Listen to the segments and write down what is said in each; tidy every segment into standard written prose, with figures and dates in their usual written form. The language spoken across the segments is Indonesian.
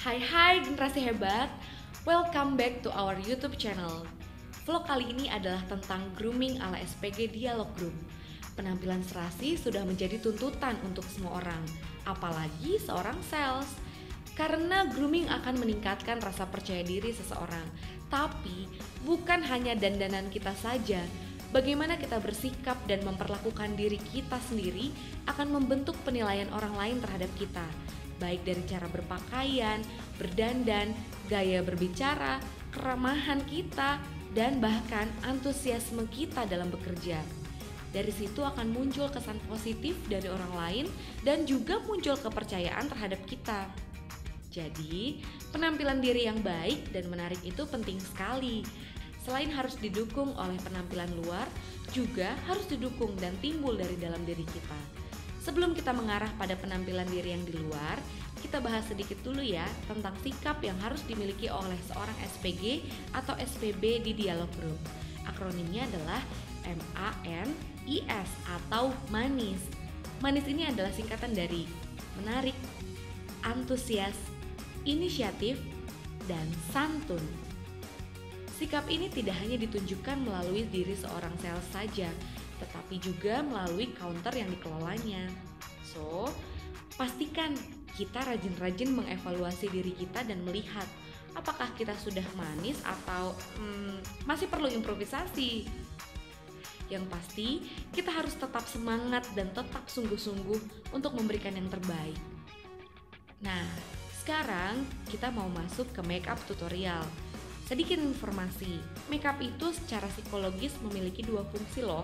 Hai generasi hebat, welcome back to our YouTube channel. Vlog kali ini adalah tentang grooming ala SPG Dialog Group. Penampilan serasi sudah menjadi tuntutan untuk semua orang, apalagi seorang sales. Karena grooming akan meningkatkan rasa percaya diri seseorang. Tapi bukan hanya dandanan kita saja, bagaimana kita bersikap dan memperlakukan diri kita sendiri akan membentuk penilaian orang lain terhadap kita. Baik dari cara berpakaian, berdandan, gaya berbicara, keramahan kita, dan bahkan antusiasme kita dalam bekerja. Dari situ akan muncul kesan positif dari orang lain dan juga muncul kepercayaan terhadap kita. Jadi, penampilan diri yang baik dan menarik itu penting sekali. Selain harus didukung oleh penampilan luar, juga harus didukung dan timbul dari dalam diri kita. Sebelum kita mengarah pada penampilan diri yang di luar, kita bahas sedikit dulu ya tentang sikap yang harus dimiliki oleh seorang SPG atau SPB di Dialog Group. Akronimnya adalah MANIS atau manis. Manis ini adalah singkatan dari menarik, antusias, inisiatif, dan santun. Sikap ini tidak hanya ditunjukkan melalui diri seorang sales saja, tetapi juga melalui counter yang dikelolanya. So, pastikan kita rajin-rajin mengevaluasi diri kita dan melihat apakah kita sudah manis atau masih perlu improvisasi. Yang pasti, kita harus tetap semangat dan tetap sungguh-sungguh untuk memberikan yang terbaik. Nah, sekarang kita mau masuk ke makeup tutorial. Sedikit informasi, makeup itu secara psikologis memiliki dua fungsi loh,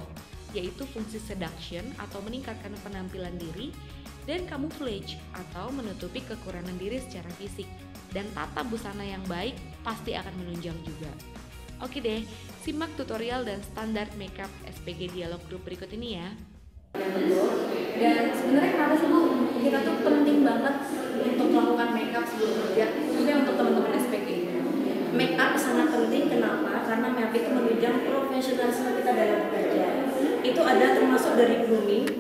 yaitu fungsi seduction atau meningkatkan penampilan diri dan camouflage atau menutupi kekurangan diri secara fisik. Dan tata busana yang baik pasti akan menunjang juga. Oke deh, simak tutorial dan standar makeup SPG Dialog Group berikut ini ya. Dan sebenarnya kenapa sih Bu, kita tuh penting banget untuk melakukan makeup sebelum kerja, juga untuk teman-teman SPG. Makeup sangat penting, kenapa? Karena makeup itu menunjang profesionalisme kita dalam bekerja. Itu ada termasuk dari grooming,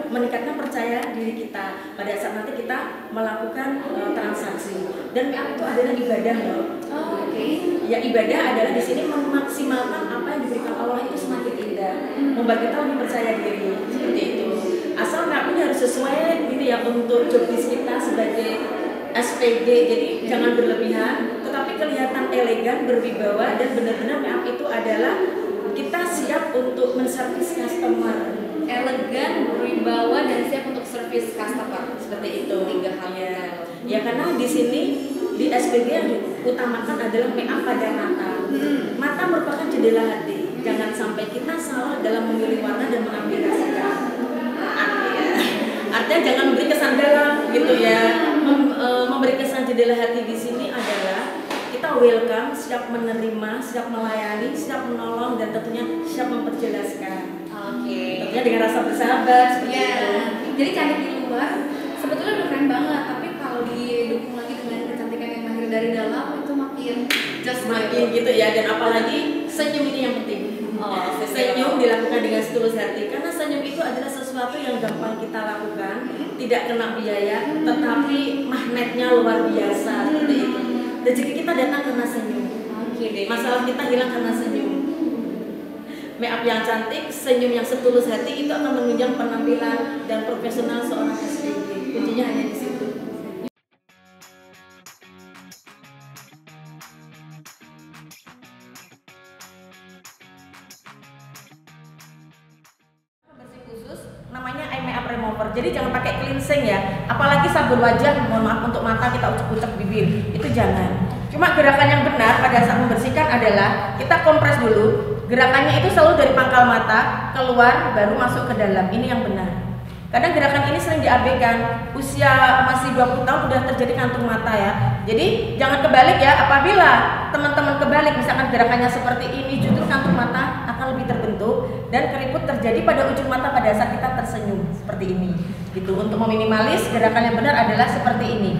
meningkatkan percaya diri kita pada saat nanti kita melakukan transaksi. Dan makeup itu adalah ibadah loh. Oke. Ya, ibadah adalah di sini memaksimalkan apa yang diberikan Allah itu semakin indah, membuat kita lebih percaya diri, seperti itu. Asal makeup harus sesuai gitu ya untuk job desk kita sebagai SPG, jadi jangan berlebihan, tetapi kelihatan elegan, berwibawa, dan benar-benar makeup itu adalah kita siap untuk menservis customer. Elegan, berwibawa, dan siap untuk servis customer, seperti itu. Tiga hal ya karena di sini di SPG yang diutamakan adalah makeup pada mata. Mata merupakan jendela hati. Jangan sampai kita salah dalam memilih warna dan mengaplikasikan. Artinya jangan memberi kesan dalam gitu ya. Memberi kesan jendela hati di sini adalah kita welcome, siap menerima, siap melayani, siap menolong, dan tentunya siap memperjelaskan. Oke. Tentunya dengan rasa bersahabat seperti itu. Jadi cantik di luar sebetulnya udah keren banget, tapi kalau didukung lagi dengan kecantikan yang lahir dari dalam itu makin makin gitu ya. Dan apalagi senyum ini yang penting. Senyum dilakukan dengan setulus hati, karena senyum itu adalah sesuatu yang gampang kita lakukan, tidak kena biaya, tetapi magnetnya luar biasa seperti itu. Rezeki kita datang karena senyum. Masalah kita hilang karena senyum. Makeup yang cantik, senyum yang setulus hati itu akan menunjang penampilan dan profesional seorang SPG. Kuncinya hanya di situ. Bersih khusus namanya eye makeup remover. Jadi jangan pakai cleansing ya. Apalagi sabun wajah, mohon maaf untuk mata kita ucek-ucek bibir. Itu jangan. Cuma gerakan yang benar pada saat membersihkan adalah kita kompres dulu. Gerakannya itu selalu dari pangkal mata keluar baru masuk ke dalam. Ini yang benar. Kadang gerakan ini sering diabaikan. Usia masih 20 tahun sudah terjadi kantung mata ya. Jadi jangan kebalik ya. Apabila teman-teman kebalik, misalkan gerakannya seperti ini, justru kantung mata akan lebih terbentuk dan keriput terjadi pada ujung mata pada saat kita tersenyum seperti ini. Gitu. Untuk meminimalis, gerakan yang benar adalah seperti ini.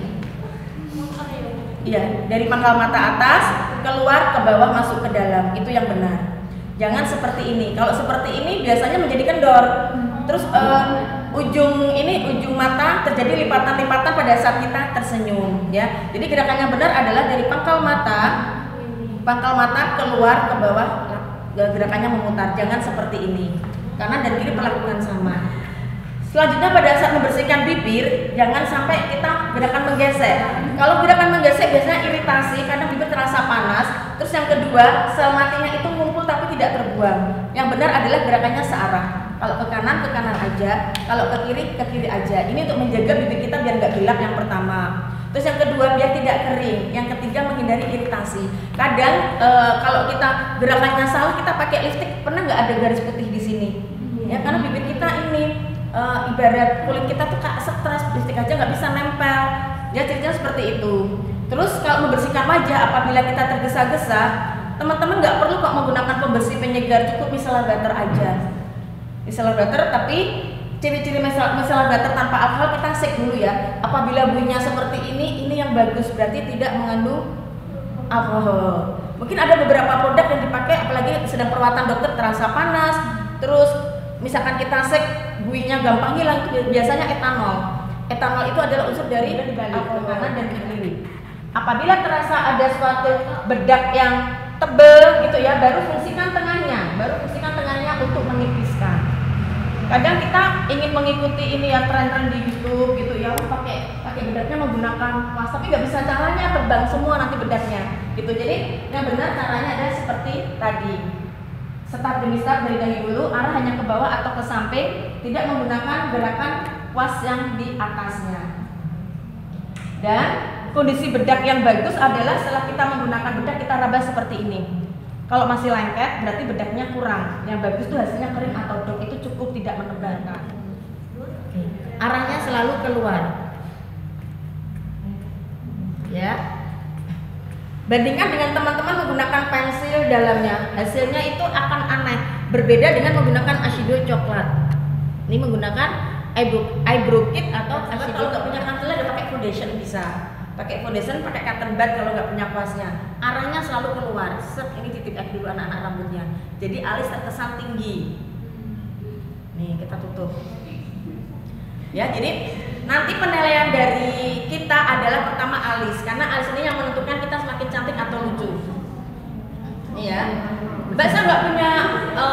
Iya, dari pangkal mata atas keluar ke bawah masuk ke dalam. Itu yang benar. Jangan seperti ini. Kalau seperti ini biasanya menjadi kendor. Terus ujung mata terjadi lipatan-lipatan pada saat kita tersenyum ya. Jadi gerakan yang benar adalah dari pangkal mata keluar ke bawah, gerakannya memutar, jangan seperti ini. Kanan dan kiri perlakukan sama. Selanjutnya pada saat membersihkan bibir, jangan sampai kita gerakan menggesek. Kalau gerakan menggesek biasanya iritasi karena bibir terasa panas. Terus yang kedua, sel matinya itu ngumpul tapi tidak terbuang. Yang benar adalah gerakannya searah. Kalau ke kanan aja, kalau ke kiri aja. Ini untuk menjaga bibir kita biar nggak gelap yang pertama. Terus yang kedua biar tidak kering. Yang ketiga menghindari iritasi. Kadang kalau kita gerakannya salah, kita pakai lipstik, pernah nggak ada garis putih di sini? Ya karena bibir kita ini ibarat kulit kita tuh stres, lipstik aja nggak bisa nempel. Ya ceritanya seperti itu. Terus kalau membersihkan wajah, apabila kita tergesa-gesa, teman-teman nggak perlu kok menggunakan pembersih penyegar, cukup micellar water aja. Micellar water, tapi ciri-ciri micellar water tanpa alkohol kita cek dulu ya. Apabila bunyinya seperti ini yang bagus, berarti tidak mengandung alkohol. Mungkin ada beberapa produk yang dipakai, apalagi sedang perawatan dokter terasa panas. Terus misalkan kita cek buihnya gampang hilang, itu biasanya etanol. Etanol itu adalah unsur dari alkohol kanan dan kiri. Apabila terasa ada suatu bedak yang tebal gitu ya, baru fungsikan tengahnya untuk menipiskan. Kadang kita ingin mengikuti ini ya tren-tren di YouTube gitu ya, pakai bedaknya menggunakan kuas, tapi nggak bisa, caranya terbang semua nanti bedaknya gitu. Jadi yang benar caranya ada seperti tadi. Start demi start dari dahi dulu, arah hanya ke bawah atau ke samping, tidak menggunakan gerakan kuas yang di atasnya. Dan kondisi bedak yang bagus adalah setelah kita menggunakan bedak, kita raba seperti ini. Kalau masih lengket berarti bedaknya kurang. Yang bagus itu hasilnya kering atau dok, itu cukup tidak menebalkan. Arahnya selalu keluar. Ya. Bandingkan dengan teman-teman menggunakan pensil dalamnya, hasilnya itu akan aneh. Berbeda dengan menggunakan eyeshadow coklat. Ini menggunakan eyebrow kit atau eyeshadow. Kalau nggak punya concealer, ya pakai foundation bisa. Pakai foundation, pakai cotton bud kalau nggak punya kuasnya. Arahnya selalu keluar. Set, ini titip dulu anak-anak rambutnya. Jadi alis terkesan tinggi. Nih kita tutup. Ya, jadi nanti penilaian dari kita adalah pertama alis, karena alis ini yang menentukan kita semakin cantik atau lucu. Iya. Mbak saya nggak punya,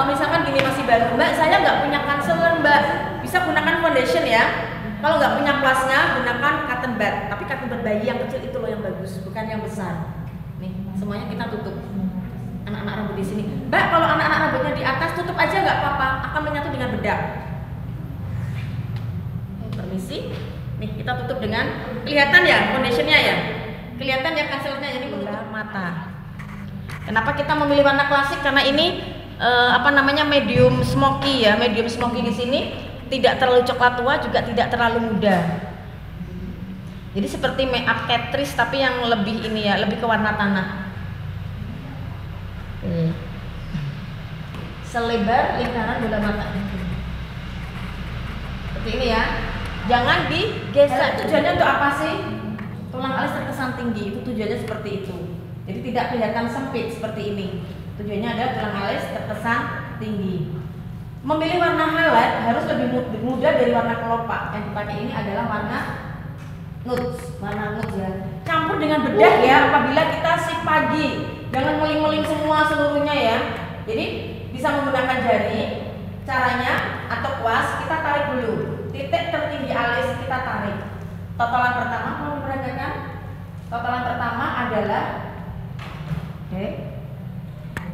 misalkan gini masih baru. Mbak saya nggak punya concealer, Mbak. Bisa gunakan foundation ya. Kalau nggak punya kuasnya, gunakan cotton bud. Tapi cotton bud bayi yang kecil itu loh yang bagus, bukan yang besar. Nih, semuanya kita tutup. Anak-anak rambut di sini. Mbak, kalau anak-anak rambutnya di atas, tutup aja nggak apa-apa. Akan menyatu dengan bedak. Permisi. Nih, kita tutup dengan kelihatan ya foundationnya ya. Kelihatan ya concealernya, jadi menutup mata. Kenapa kita memilih warna klasik? Karena ini medium smoky ya. Medium smoky di sini. Tidak terlalu coklat tua, juga tidak terlalu muda. Jadi seperti make up Catrice tapi yang lebih ini ya, lebih ke warna tanah. Selebar lingkaran bola mata. Seperti ini ya. Jangan digeser. Tujuannya untuk apa sih? Tulang alis terkesan tinggi. Itu tujuannya seperti itu. Jadi tidak kelihatan sempit seperti ini. Tujuannya adalah tulang alis terkesan tinggi. Memilih warna highlight harus lebih mudah dari warna kelopak. Yang dipakai ini adalah warna nude ya. Campur dengan bedak ya apabila kita shift pagi. Jangan meling-meling semua seluruhnya ya. Jadi bisa menggunakan jari. Caranya atau kuas kita tarik dulu. Titik tertinggi alis kita tarik. Totalan pertama mau diperhatikan. Totalan pertama adalah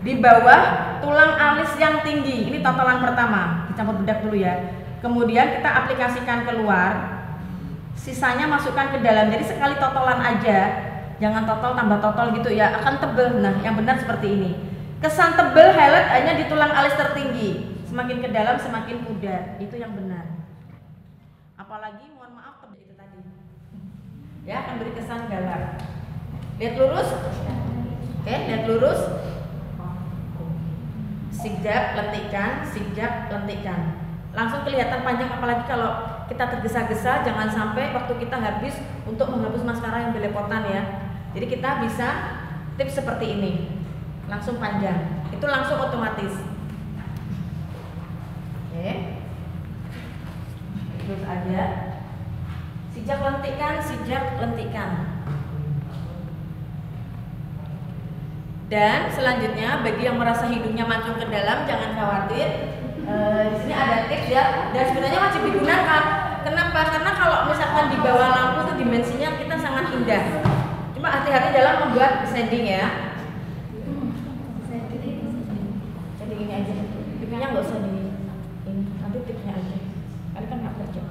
di bawah tulang alis yang tinggi. Ini totalan pertama. Dicampur bedak dulu ya. Kemudian kita aplikasikan keluar. Sisanya masukkan ke dalam. Jadi sekali totalan aja. Jangan total tambah total gitu ya. Akan tebel. Nah, yang benar seperti ini. Kesan tebel highlight hanya di tulang alis tertinggi. Semakin ke dalam semakin mudah. Itu yang benar. Apalagi mohon maaf tebel itu tadi. Ya, akan beri kesan galak. Lihat lurus. Oke, lihat lurus. Zigzag, lentikkan, zigzag, lentikkan. Langsung kelihatan panjang, apalagi kalau kita tergesa-gesa, jangan sampai waktu kita habis untuk menghapus maskara yang belepotan ya. Jadi kita bisa tips seperti ini. Langsung panjang. Itu langsung otomatis. Oke. terus aja. Sijak lentikan. Dan selanjutnya bagi yang merasa hidungnya mancung ke dalam jangan khawatir. Di sini ada tips ya, dan sebenarnya wajib digunakan. Kenapa? Karena kalau misalkan di bawah lampu tuh dimensinya kita sangat indah. Cuma hati-hati dalam membuat shading ya. Shading ini aja. Tipnya nggak usah di ini, nanti tipnya aja. Kali kan nggak kerja.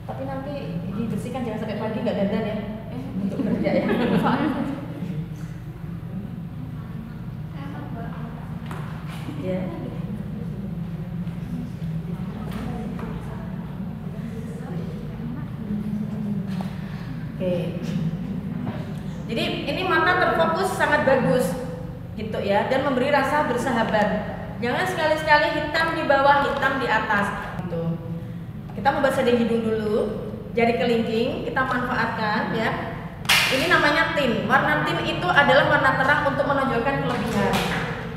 Tapi nanti dibersihkan jangan sampai pagi nggak dandan ya. Untuk kerja ya. Ya. Oke. Jadi ini mata terfokus sangat bagus gitu ya, dan memberi rasa bersahabat. Jangan sekali-sekali hitam di bawah, hitam di atas gitu. Kita membuat shading hidung dulu. Jari kelingking kita manfaatkan ya. Ini namanya tint. Warna tint itu adalah warna terang untuk menonjolkan kelebihan.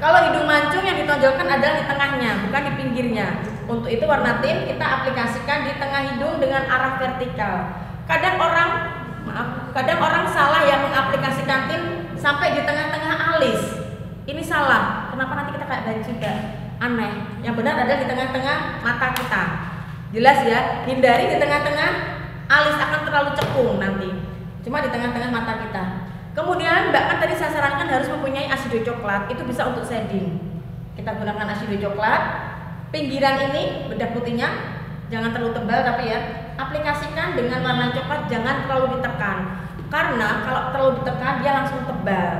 Kalau hidung mancung yang ditonjolkan adalah di tengahnya, bukan di pinggirnya. Untuk itu warna tint kita aplikasikan di tengah hidung dengan arah vertikal. Kadang orang salah yang mengaplikasikan tint sampai di tengah-tengah alis. Ini salah. Kenapa nanti kita kayak banci juga? Aneh. Yang benar adalah di tengah-tengah mata kita. Jelas ya, hindari di tengah-tengah alis, akan terlalu cekung nanti. Cuma di tengah-tengah mata kita. Kemudian Mbak kan tadi saya sarankan harus mempunyai asido coklat, itu bisa untuk shading. Kita gunakan asido coklat. Pinggiran ini bedak putihnya jangan terlalu tebal tapi ya, aplikasikan dengan warna coklat, jangan terlalu ditekan. Karena kalau terlalu ditekan dia langsung tebal.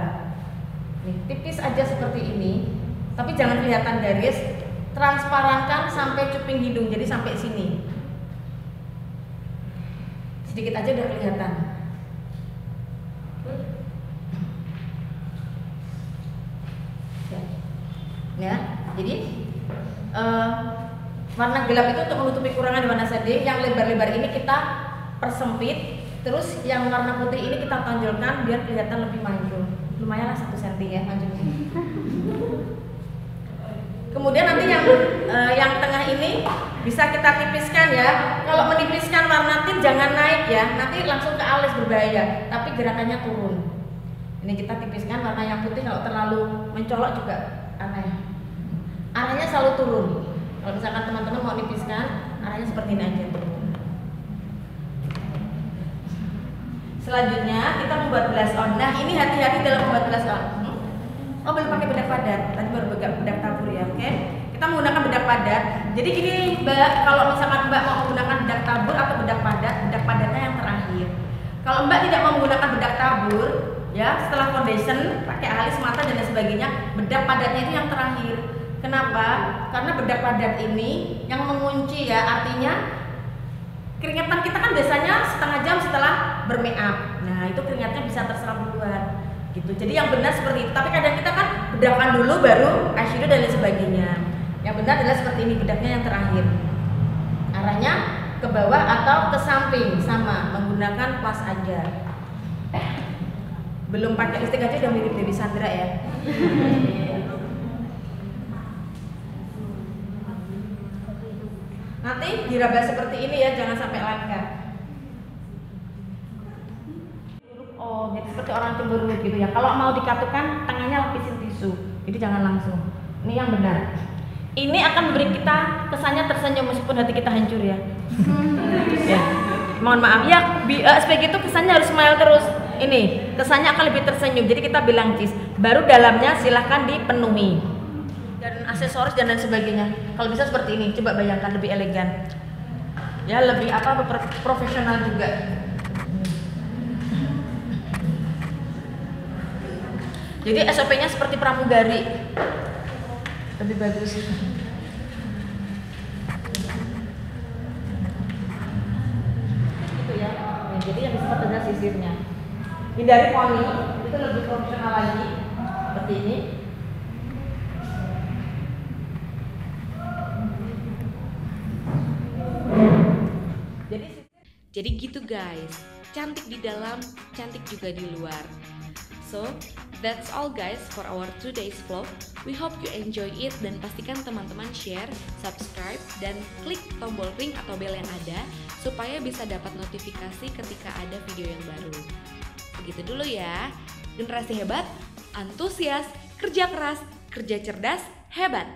Nih, tipis aja seperti ini, tapi jangan kelihatan garis. Transparankan sampai cuping hidung, jadi sampai sini. Sedikit aja udah kelihatan. Ya, jadi warna gelap itu untuk menutupi kekurangan di warna shading. Yang lebar-lebar ini kita persempit, terus yang warna putih ini kita tonjolkan biar kelihatan lebih mancung. Lumayanlah 1 cm ya mancungnya. Kemudian nanti yang tengah ini bisa kita tipiskan ya. Kalau menipiskan warna tint jangan naik ya, nanti langsung ke alis berbahaya. Tapi gerakannya turun. Ini kita tipiskan warna yang putih, kalau terlalu mencolok juga aneh. Arahnya selalu turun. Kalau misalkan teman-teman mau nipiskan, arahnya seperti ini aja. Selanjutnya kita membuat blush on. Nah ini hati-hati dalam membuat blush on. Oh belum pakai bedak padat, tadi baru bedak tabur ya, oke? Kita menggunakan bedak padat. Jadi gini Mbak, kalau misalkan Mbak mau menggunakan bedak tabur atau bedak padatnya yang terakhir. Kalau Mbak tidak mau menggunakan bedak tabur, ya setelah foundation, pakai alis, mata dan lain sebagainya, bedak padatnya itu yang terakhir. Kenapa? Karena bedak padat ini yang mengunci ya, artinya keringetan kita kan biasanya setengah jam setelah bermakeup. Nah itu keringatnya bisa terserap duluan. Gitu. Jadi yang benar seperti itu. Tapi kadang kita kan bedakan dulu baru eyeshadow dan lain sebagainya. Yang benar adalah seperti ini, bedaknya yang terakhir. Arahnya ke bawah atau ke samping, sama menggunakan kuas aja. Belum pakai lipstick aja udah mirip Dewi Sandra ya. Nanti diraba seperti ini ya, jangan sampai lengket. Oh, jadi seperti orang cemberut gitu ya. Kalau mau dikatukan, tangannya lapisin tisu. Jadi jangan langsung. Ini yang benar. Ini akan memberi kita kesannya tersenyum meskipun hati kita hancur ya. Ya. Mohon maaf ya, SPG itu kesannya harus smile terus. Ini kesannya akan lebih tersenyum. Jadi kita bilang cheese. Baru dalamnya silahkan dipenuhi. Dan aksesoris dan lain sebagainya. Kalau bisa seperti ini, coba bayangkan lebih elegan. Ya, lebih profesional juga. Jadi SOP-nya seperti pramugari, lebih bagus. Gitu ya. Nah, jadi yang disebut adalah sisirnya. Hindari poni, itu lebih profesional lagi. Seperti ini. Jadi gitu guys, cantik di dalam, cantik juga di luar. So, That's all guys for our today's vlog. We hope you enjoy it dan pastikan teman-teman share, subscribe, dan klik tombol ring atau bel yang ada supaya bisa dapat notifikasi ketika ada video yang baru. Begitu dulu ya. Generasi hebat, antusias, kerja keras, kerja cerdas, hebat.